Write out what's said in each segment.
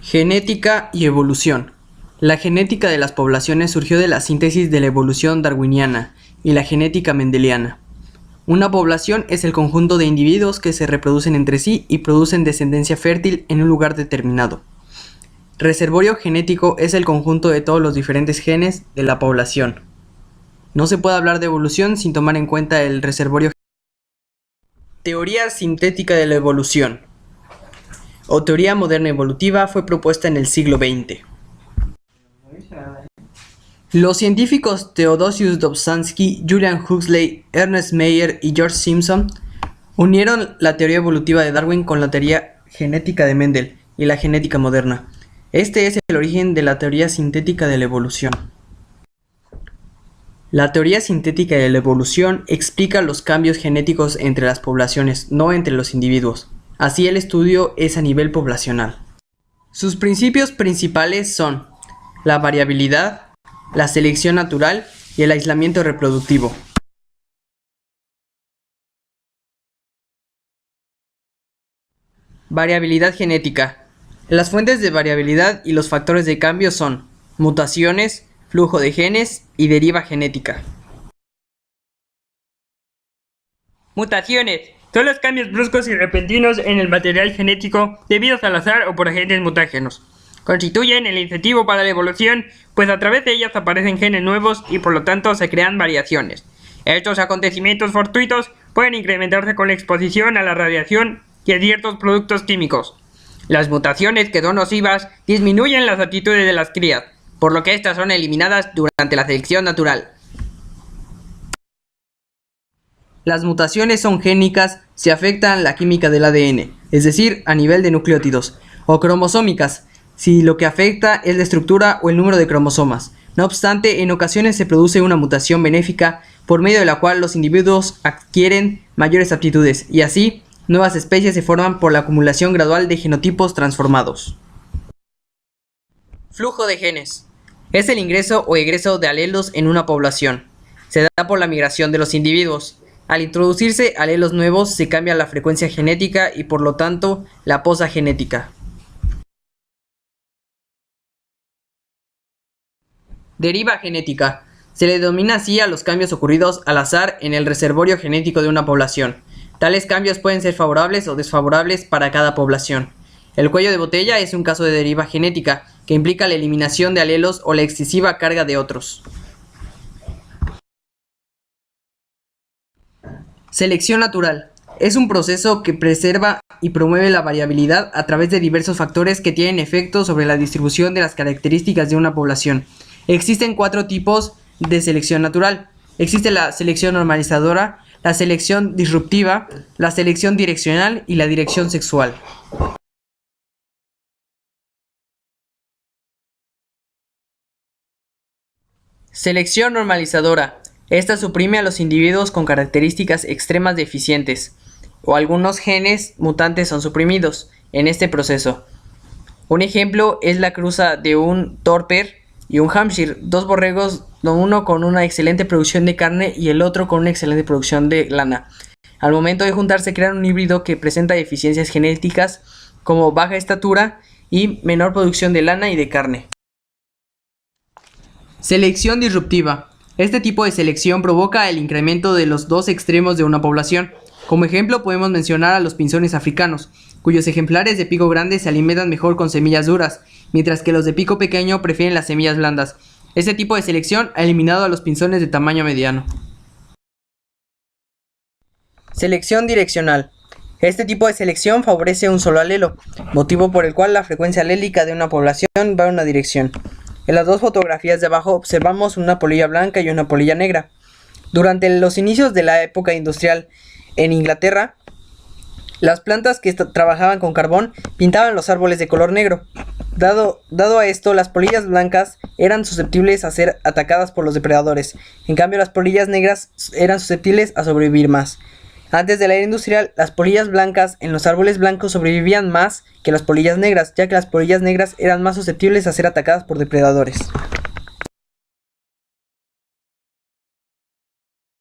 Genética y evolución. La genética de las poblaciones surgió de la síntesis de la evolución darwiniana y la genética mendeliana. Una población es el conjunto de individuos que se reproducen entre sí y producen descendencia fértil en un lugar determinado. Reservorio genético es el conjunto de todos los diferentes genes de la población. No se puede hablar de evolución sin tomar en cuenta el reservorio genético. Teoría sintética de la evolución o teoría moderna evolutiva fue propuesta en el siglo XX. Los científicos Theodosius Dobzhansky, Julian Huxley, Ernest Mayr y George Simpson unieron la teoría evolutiva de Darwin con la teoría genética de Mendel y la genética moderna. Este es el origen de la teoría sintética de la evolución. La teoría sintética de la evolución explica los cambios genéticos entre las poblaciones, no entre los individuos. Así el estudio es a nivel poblacional. Sus principios principales son la variabilidad, la selección natural y el aislamiento reproductivo. Variabilidad genética. Las fuentes de variabilidad y los factores de cambio son mutaciones, flujo de genes y deriva genética. Mutaciones. Son los cambios bruscos y repentinos en el material genético debidos al azar o por agentes mutágenos. Constituyen el incentivo para la evolución, pues a través de ellas aparecen genes nuevos y por lo tanto se crean variaciones. Estos acontecimientos fortuitos pueden incrementarse con la exposición a la radiación y a ciertos productos químicos. Las mutaciones que son nocivas disminuyen las aptitudes de las crías, por lo que estas son eliminadas durante la selección natural. Las mutaciones son génicas si afectan la química del ADN, es decir, a nivel de nucleótidos, o cromosómicas, si lo que afecta es la estructura o el número de cromosomas. No obstante, en ocasiones se produce una mutación benéfica por medio de la cual los individuos adquieren mayores aptitudes y así nuevas especies se forman por la acumulación gradual de genotipos transformados. Flujo de genes. Es el ingreso o egreso de alelos en una población. Se da por la migración de los individuos. Al introducirse alelos nuevos se cambia la frecuencia genética y por lo tanto la posa genética. Deriva genética. Se le denomina así a los cambios ocurridos al azar en el reservorio genético de una población. Tales cambios pueden ser favorables o desfavorables para cada población. El cuello de botella es un caso de deriva genética que implica la eliminación de alelos o la excesiva carga de otros. Selección natural. Es un proceso que preserva y promueve la variabilidad a través de diversos factores que tienen efecto sobre la distribución de las características de una población. Existen 4 tipos de selección natural. Existe la selección normalizadora, la selección disruptiva, la selección direccional y la dirección sexual. Selección normalizadora. Esta suprime a los individuos con características extremas deficientes, o algunos genes mutantes son suprimidos en este proceso. Un ejemplo es la cruza de un Dorper y un Hampshire, dos borregos, uno con una excelente producción de carne y el otro con una excelente producción de lana. Al momento de juntarse crean un híbrido que presenta deficiencias genéticas como baja estatura y menor producción de lana y de carne. Selección disruptiva. Este tipo de selección provoca el incremento de los dos extremos de una población. Como ejemplo podemos mencionar a los pinzones africanos, cuyos ejemplares de pico grande se alimentan mejor con semillas duras, mientras que los de pico pequeño prefieren las semillas blandas. Este tipo de selección ha eliminado a los pinzones de tamaño mediano. Selección direccional. Este tipo de selección favorece un solo alelo, motivo por el cual la frecuencia alélica de una población va en una dirección. En las dos fotografías de abajo observamos una polilla blanca y una polilla negra. Durante los inicios de la época industrial en Inglaterra, las plantas que trabajaban con carbón pintaban los árboles de color negro. Dado a esto, las polillas blancas eran susceptibles a ser atacadas por los depredadores. En cambio, las polillas negras eran susceptibles a sobrevivir más. Antes de la era industrial, las polillas blancas en los árboles blancos sobrevivían más que las polillas negras, ya que las polillas negras eran más susceptibles a ser atacadas por depredadores.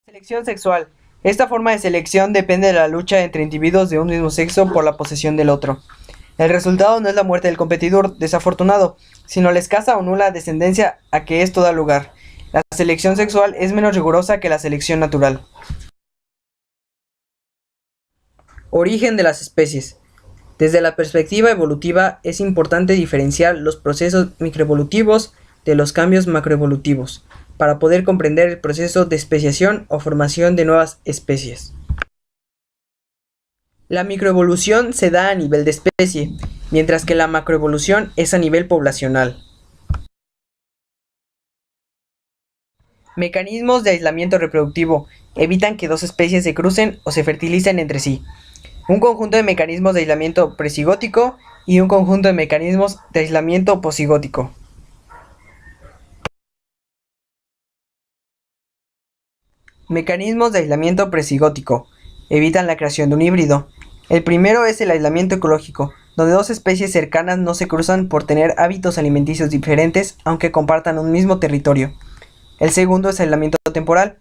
Selección sexual. Esta forma de selección depende de la lucha entre individuos de un mismo sexo por la posesión del otro. El resultado no es la muerte del competidor desafortunado, sino la escasa o nula descendencia a que esto da lugar. La selección sexual es menos rigurosa que la selección natural. Origen de las especies. Desde la perspectiva evolutiva es importante diferenciar los procesos microevolutivos de los cambios macroevolutivos, para poder comprender el proceso de especiación o formación de nuevas especies. La microevolución se da a nivel de especie, mientras que la macroevolución es a nivel poblacional. Mecanismos de aislamiento reproductivo evitan que dos especies se crucen o se fertilicen entre sí. Un conjunto de mecanismos de aislamiento presigótico y un conjunto de mecanismos de aislamiento posigótico. Mecanismos de aislamiento presigótico evitan la creación de un híbrido. El primero es el aislamiento ecológico, donde dos especies cercanas no se cruzan por tener hábitos alimenticios diferentes aunque compartan un mismo territorio. El segundo es aislamiento temporal,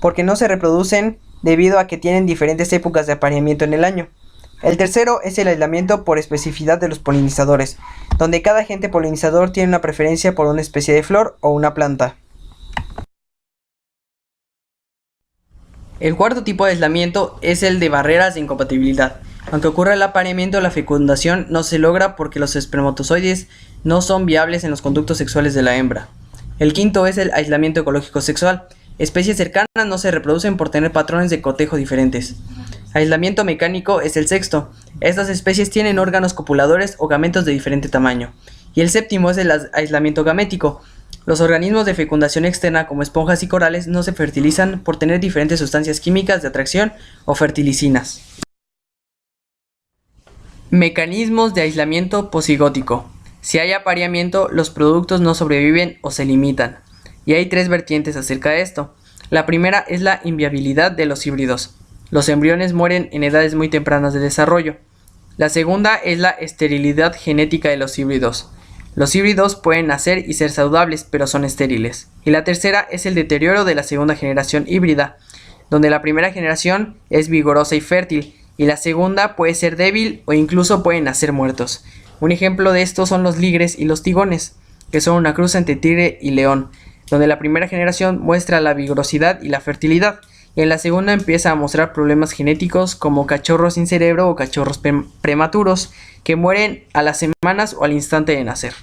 porque no se reproducen debido a que tienen diferentes épocas de apareamiento en el año. El tercero es el aislamiento por especificidad de los polinizadores, donde cada agente polinizador tiene una preferencia por una especie de flor o una planta. El cuarto tipo de aislamiento es el de barreras de incompatibilidad. Aunque ocurra el apareamiento, la fecundación no se logra porque los espermatozoides no son viables en los conductos sexuales de la hembra. El quinto es el aislamiento ecológico sexual. Especies cercanas no se reproducen por tener patrones de cotejo diferentes. Aislamiento mecánico es el sexto. Estas especies tienen órganos copuladores o gametos de diferente tamaño. Y el séptimo es el aislamiento gamético. Los organismos de fecundación externa como esponjas y corales no se fertilizan por tener diferentes sustancias químicas de atracción o fertilicinas. Mecanismos de aislamiento posigótico. Si hay apareamiento, los productos no sobreviven o se limitan. Y hay tres vertientes acerca de esto. La primera es la inviabilidad de los híbridos. Los embriones mueren en edades muy tempranas de desarrollo. La segunda es la esterilidad genética de los híbridos. Los híbridos pueden nacer y ser saludables, pero son estériles. Y la tercera es el deterioro de la segunda generación híbrida, donde la primera generación es vigorosa y fértil, y la segunda puede ser débil o incluso pueden nacer muertos. Un ejemplo de esto son los ligres y los tigones, que son una cruz entre tigre y león, donde la primera generación muestra la vigorosidad y la fertilidad, y en la segunda empieza a mostrar problemas genéticos como cachorros sin cerebro o cachorros prematuros, que mueren a las semanas o al instante de nacer.